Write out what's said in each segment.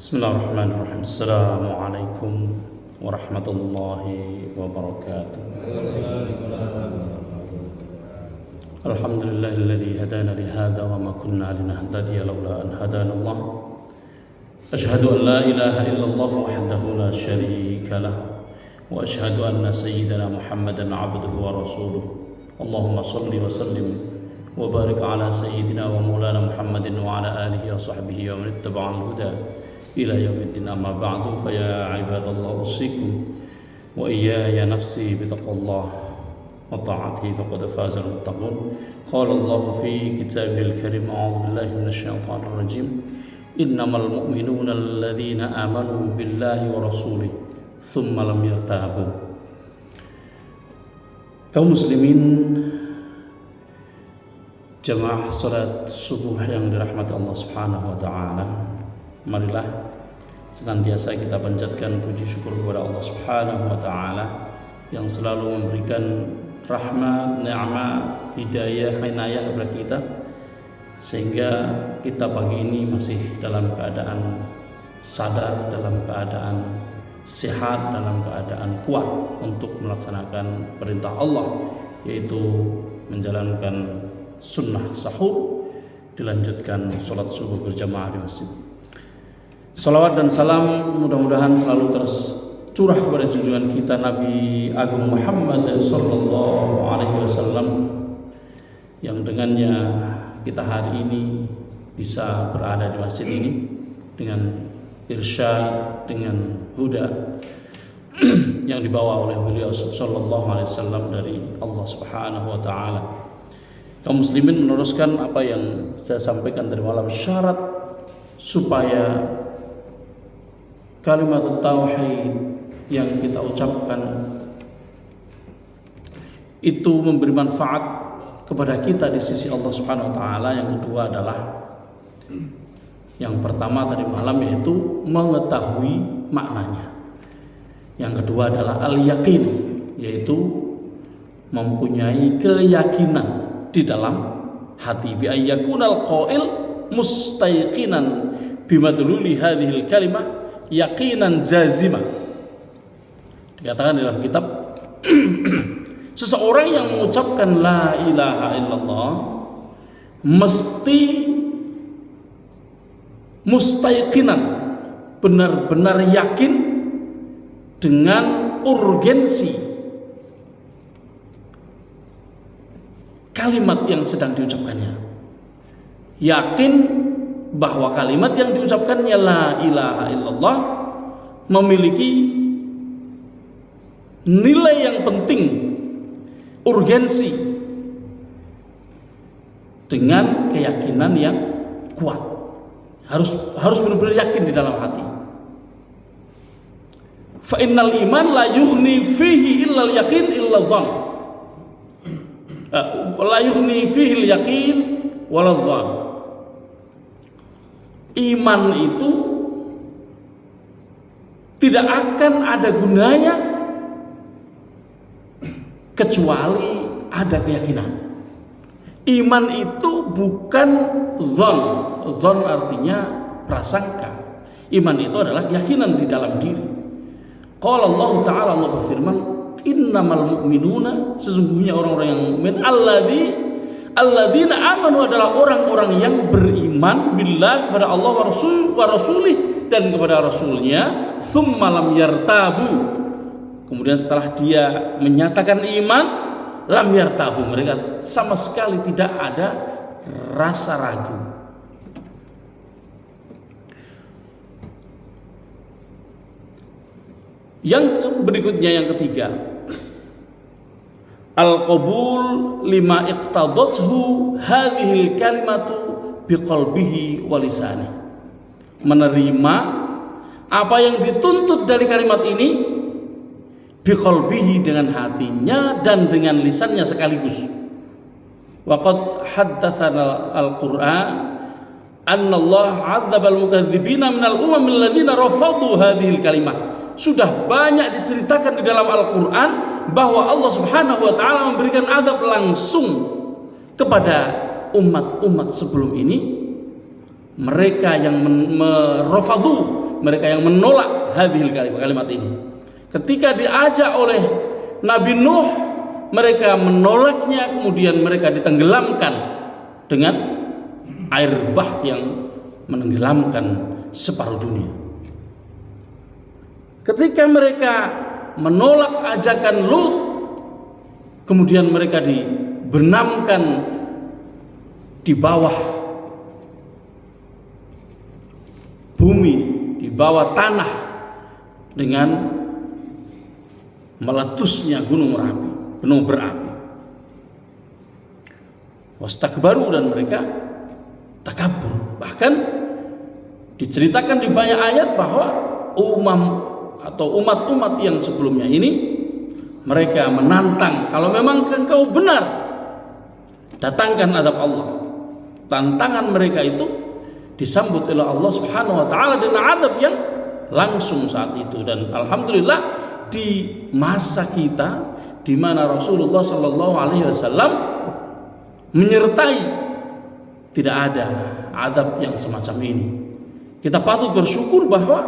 Bismillahirrahmanirrahim. Assalamualaikum warahmatullahi wabarakatuh. Alhamdulillahilladzi hadana li hadza wa ma kunna linahtadiya laula an hadana Allah. Asyhadu an la ilaha illallah wahdahu la syarika lah wa asyhadu anna sayyidana Muhammadan abduhu wa rasuluh. Allahumma shalli wa sallim wa barik ala sayyidina wa maulana Muhammadin wa ala alihi wa sahbihi wa man ittaba'al huda ila yaumiddin. Amma ba'du, fa ya ibadallah usikum wa iyaya nafsi bitaqwallah wa ta'atihi faqad faza al-muttaqun. Qala Allah fi kitabihil karim, a'udzu billahi minasy syaithanir rajim, innamal mu'minuna alladhina amanu billahi wa rasulihi thumma lam yartabu. Kaum muslimin jamaah salat subuh yang dirahmati Allah Subhanahu wa taala, marilah senantiasa kita panjatkan puji syukur kepada Allah Subhanahu wa taala yang selalu memberikan rahmat, nikmat, hidayah, inayah kepada kita, sehingga kita pagi ini masih dalam keadaan sadar, dalam keadaan sehat, dalam keadaan kuat untuk melaksanakan perintah Allah, yaitu menjalankan sunnah sahur, dilanjutkan sholat subuh berjamaah di masjid. Salawat dan salam mudah-mudahan selalu tercurah kepada junjungan kita Nabi Agung Muhammad sallallahu alaihi wasallam, yang dengannya kita hari ini bisa berada di masjid ini dengan irsyad, dengan huda yang dibawa oleh beliau sallallahu alaihi wasallam dari Allah Subhanahu wa taala. Kaum muslimin, meneruskan apa yang saya sampaikan dari malam, syarat supaya kalimat tauhid yang kita ucapkan itu memberi manfaat kepada kita di sisi Allah Subhanahu wa taala. Yang kedua adalah, yang pertama tadi malam yaitu mengetahui maknanya. Yang kedua adalah al-yaqin, yaitu mempunyai keyakinan di dalam hati, bi ayyakunal qail mustayqinan bimadluli hadhil kalimah yaqinan jazimah. Dikatakan dalam kitab seseorang yang mengucapkan la ilaha illallah mesti mustayqinan, benar-benar yakin dengan urgensi kalimat yang sedang diucapkannya, yakin bahwa kalimat yang diucapkannya la ilaha illallah memiliki nilai yang penting, urgensi, dengan keyakinan yang kuat. Harus benar-benar yakin di dalam hati. Fa innal iman la yughni fihi illa al-yaqin illa dhann. La yughni fihi al-yaqin wala dhann. Iman itu tidak akan ada gunanya kecuali ada keyakinan. Iman itu bukan dhon. Dhon artinya prasangka. Iman itu adalah keyakinan di dalam diri. Qala Allah Ta'ala, Allah berfirman, innamal mu'minuna, sesungguhnya orang-orang yang mukmin, alladzina amanu adalah orang-orang yang beriman billah, kepada Allah wa rasulih, dan kepada rasulnya, tsumma lam yartabu, kemudian setelah dia menyatakan iman, lam yartabu, mereka sama sekali tidak ada rasa ragu. Yang berikutnya, yang ketiga, al-qabul lima iqtadathu hadhil kalimatu biqalbihi wa lisani, menerima apa yang dituntut dari kalimat ini biqalbihi, dengan hatinya dan dengan lisannya sekaligus. Wa qad haddatsana al-Qur'an anna Allah 'adzaba al-mukadzibina minal umamil ladzina rafadhu hadhil kalimah. Sudah banyak diceritakan di dalam Al-Quran bahwa Allah Subhanahu wa ta'ala memberikan azab langsung kepada umat-umat sebelum ini, mereka yang merafadu mereka yang menolak hadhil kalimat ini. Ketika diajak oleh Nabi Nuh, mereka menolaknya, kemudian mereka ditenggelamkan dengan air bah yang menenggelamkan separuh dunia. Ketika mereka menolak ajakan Lut, kemudian mereka dibenamkan di bawah bumi, di bawah tanah dengan meletusnya gunung berapi. Wastakbaru, dan mereka takabur. Bahkan diceritakan di banyak ayat bahwa umat-umat yang sebelumnya ini mereka menantang, kalau memang engkau benar, datangkan azab Allah. Tantangan mereka itu disambut oleh Allah Subhanahu wa taala dengan azab yang langsung saat itu. Dan alhamdulillah di masa kita di mana Rasulullah sallallahu alaihi wasallam menyertai, tidak ada azab yang semacam ini. Kita patut bersyukur bahwa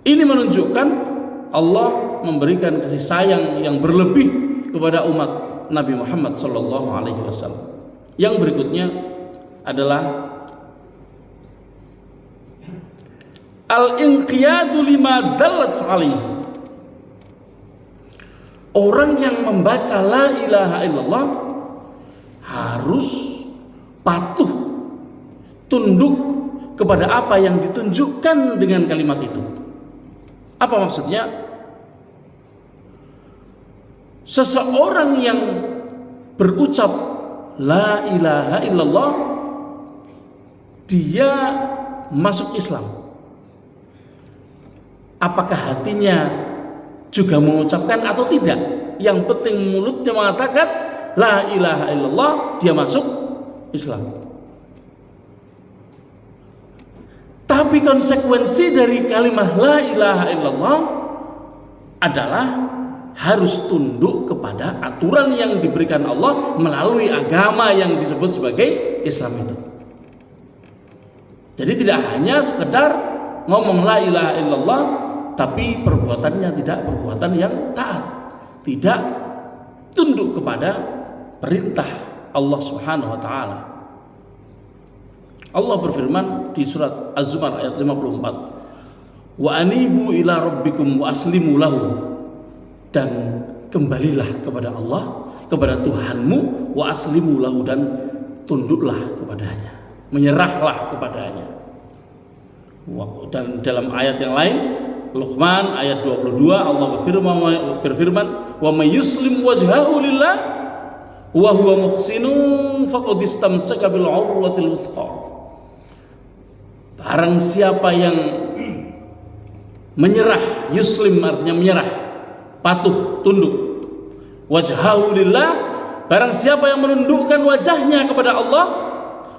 ini menunjukkan Allah memberikan kasih sayang yang berlebih kepada umat Nabi Muhammad sallallahu alaihi wasallam. Yang berikutnya adalah al-inqiyadu lima dallat alaihi. Orang yang membaca la ilaha illallah harus patuh, tunduk kepada apa yang ditunjukkan dengan kalimat itu. Apa maksudnya? Seseorang yang berucap la ilaha illallah, dia masuk Islam. Apakah hatinya juga mengucapkan atau tidak? Yang penting mulutnya mengatakan la ilaha illallah, dia masuk Islam. Tapi konsekuensi dari kalimat la ilaha illallah adalah harus tunduk kepada aturan yang diberikan Allah melalui agama yang disebut sebagai Islam itu. Jadi tidak hanya sekedar ngomong la ilaha illallah tapi perbuatannya tidak perbuatan yang taat, tidak tunduk kepada perintah Allah Subhanahu wa taala. Allah berfirman di surat Az-Zumar ayat 54, wa anibu ila rabbikum wa aslimu lahu, dan kembalilah kepada Allah, kepada Tuhanmu, wa aslimu lahu, dan tunduklah kepadanya, menyerahlah kepadanya. Dan dalam ayat yang lain, Luqman ayat 22, Allah berfirman wa may yuslim wajhahu lillah wa huwa muhsinun faqad istamsaka bil urwatil wuthqa. Barang siapa yang menyerah, yuslim artinya menyerah, patuh, tunduk, wajhahu lillah, barang siapa yang menundukkan wajahnya kepada Allah,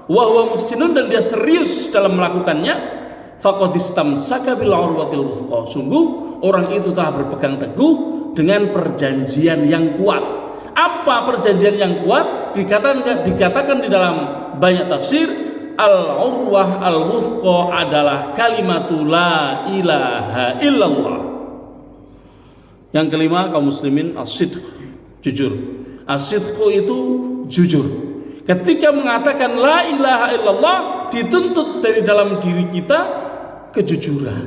wa huwa muhsinun, dan dia serius dalam melakukannya, faqad istamsaka bil urwatil wuthqa, sungguh orang itu telah berpegang teguh dengan perjanjian yang kuat. Apa perjanjian yang kuat? Dikatakan di dalam banyak tafsir, al-urwah al-wuthqa adalah kalimatu la ilaha illallah. Yang kelima, kaum muslimin, as-sidq, jujur. As-sidqu itu jujur. Ketika mengatakan la ilaha illallah, dituntut dari dalam diri kita kejujuran,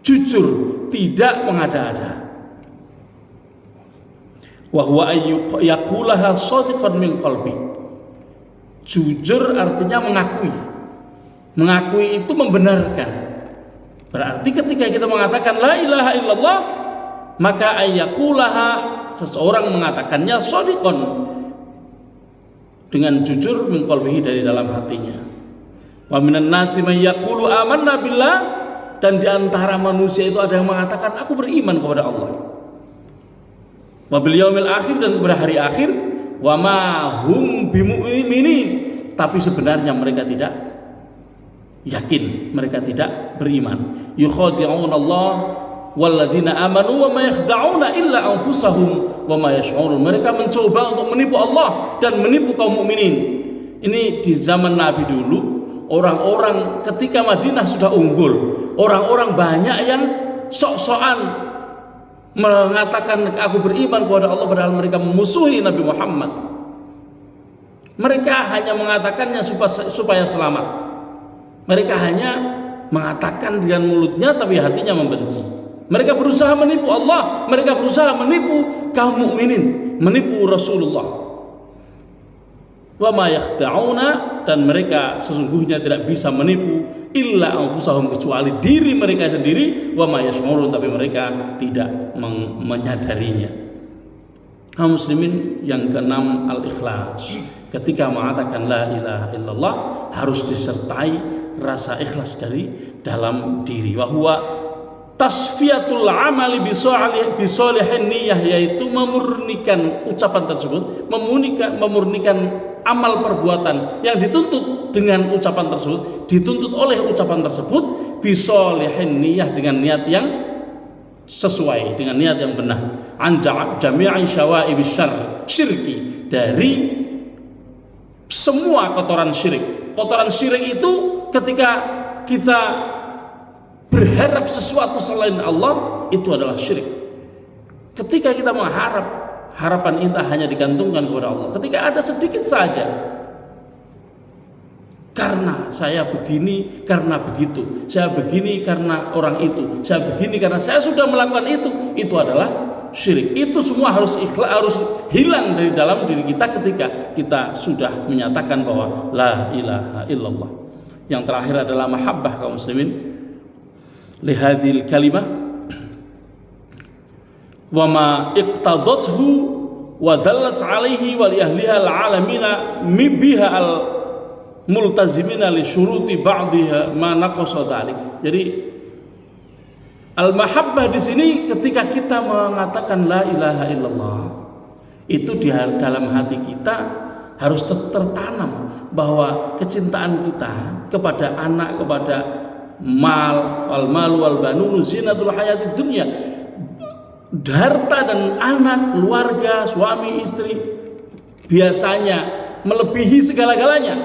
jujur, tidak mengada-ada. Wa huwa yaqulaha shadiqan min qalbi. Jujur artinya mengakui. Mengakui itu membenarkan. Berarti ketika kita mengatakan la ilaha illallah, maka ayyaqulaha, seseorang mengatakannya shadiqan, dengan jujur min qalbihi, dari dalam hatinya. Wa minan nasi may yaqulu amanna billah, dan di antara manusia itu ada yang mengatakan aku beriman kepada Allah, wa bil yaumil akhir, dan kepada hari akhir, wa ma hum bimu'minin, tapi sebenarnya mereka tidak yakin, mereka tidak beriman. Yukhadi'un Allah walladzina amanu wa ma yakhda'una illa anfusahum wa ma yash'urun. Mereka mencoba untuk menipu Allah dan menipu kaum mukminin. Ini di zaman Nabi dulu, orang-orang ketika Madinah sudah unggul, orang-orang banyak yang sok-sokan mengatakan aku beriman kepada Allah padahal mereka memusuhi Nabi Muhammad. Mereka hanya mengatakannya supaya selamat. Mereka hanya mengatakan dengan mulutnya tapi hatinya membenci. Mereka berusaha menipu Allah, mereka berusaha menipu kaum mukminin, menipu Rasulullah. Wa ma yakhda'una, dan mereka sesungguhnya tidak bisa menipu illa anfusahum, kecuali diri mereka sendiri. Wa ma yash'urun, tapi mereka tidak menyadarinya. Kaum muslimin, yang keenam al-ikhlas. Ketika mengatakan la ilaha illallah harus disertai rasa ikhlas dari dalam diri. Wa huwa tasfiyatul amali bisolihin niyah, yaitu memurnikan ucapan tersebut, memurnikan amal perbuatan yang dituntut dengan ucapan tersebut, dituntut oleh ucapan tersebut bisolihin niyah, dengan niat yang sesuai, dengan niat yang benar. An jami'i syawa'ibis syirki, dari semua kotoran syirik. Kotoran syirik itu ketika kita berharap sesuatu selain Allah, itu adalah syirik. Ketika kita mengharap, harapan kita hanya digantungkan kepada Allah. Ketika ada sedikit saja, karena saya begini, karena begitu, saya begini karena orang itu, saya begini karena saya sudah melakukan itu adalah syirik. Itu semua harus ikhlas, harus hilang dari dalam diri kita ketika kita sudah menyatakan bahwa la ilaha illallah. Yang terakhir adalah mahabbah, kaum muslimin. Lihadhil kalimah wa ma iqtadathu wa dallat alaihi wa li ahliha al-alamina biha al-multazimina li syuruti ba'dha ma naqasa dzalik. Jadi al-mahabbah di sini ketika kita mengatakan la ilaha illallah, itu di dalam hati kita harus tertanam bahwa kecintaan kita kepada anak, kepada mal, wal malu wal banunu zinatul hayatid dunya, harta dan anak, keluarga, suami, istri biasanya melebihi segala-galanya.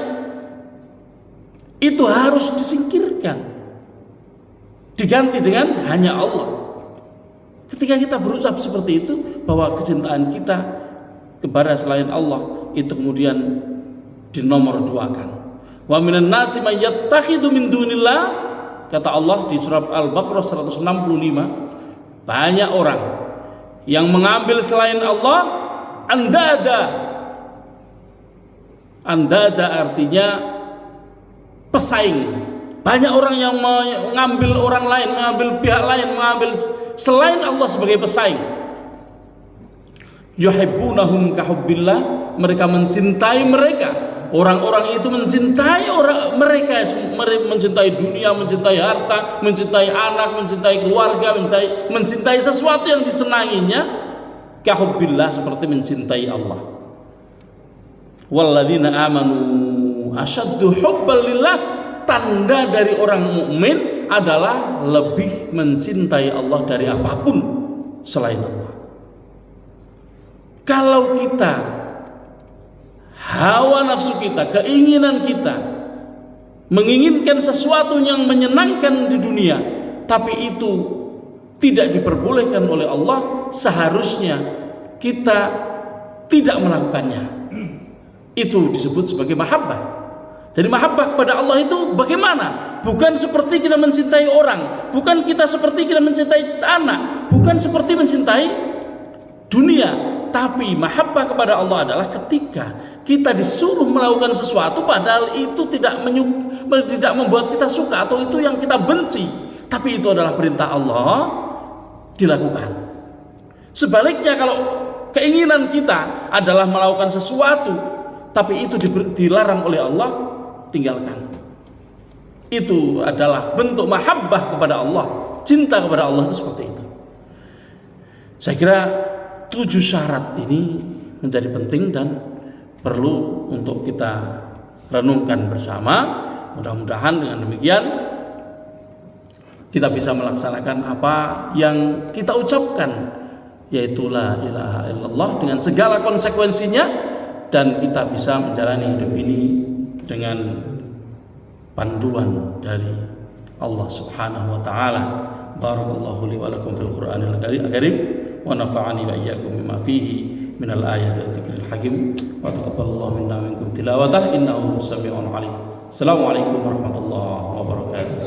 Itu harus disingkirkan, diganti dengan hanya Allah. Ketika kita berucap seperti itu, bahwa kecintaan kita kepada selain Allah itu kemudian dinomorduakan. Wa minan nasi may yattakhidhu min dunillah, kata Allah di surah Al-Baqarah 165, banyak orang yang mengambil selain Allah andada. Andada artinya pesaing. Banyak orang yang mengambil orang lain, mengambil pihak lain, mengambil selain Allah sebagai pesaing. Yuhibbunahum kahubbillah, mereka mencintai mereka. Orang-orang itu mencintai mereka, mencintai dunia, mencintai harta, mencintai anak, mencintai keluarga, mencintai sesuatu yang disenanginya, kahubbillah, seperti mencintai Allah. Walladzina amanu asyaddu hubban lillah, tanda dari orang mukmin adalah lebih mencintai Allah dari apapun selain Allah. Kalau kita hawa nafsu kita, keinginan kita menginginkan sesuatu yang menyenangkan di dunia, tapi itu tidak diperbolehkan oleh Allah, seharusnya kita tidak melakukannya. Itu disebut sebagai mahabbah. Jadi mahabbah kepada Allah itu bagaimana? Bukan seperti kita mencintai orang, bukan kita seperti kita mencintai anak, bukan seperti mencintai dunia, tapi mahabbah kepada Allah adalah ketika kita disuruh melakukan sesuatu padahal itu tidak membuat kita suka atau itu yang kita benci, tapi itu adalah perintah Allah, dilakukan. Sebaliknya, kalau keinginan kita adalah melakukan sesuatu tapi itu dilarang oleh Allah, tinggalkan. Itu adalah bentuk mahabbah kepada Allah, cinta kepada Allah itu seperti itu. Saya kira 7 syarat ini menjadi penting dan perlu untuk kita renungkan bersama. Mudah-mudahan dengan demikian kita bisa melaksanakan apa yang kita ucapkan, yaitu la ilaha illallah dengan segala konsekuensinya, dan kita bisa menjalani hidup ini dengan panduan dari Allah Subhanahu wa taala. Barakallahu li wa lakum fil Qur'anil karim wa nafa'ani wa iyyakum bima fihi minal ayati wa dzikril hakim wa taqabbalallahu minna minkum tilawatah innahu samii'un 'aliim. Assalamualaikum warahmatullahi wabarakatuh.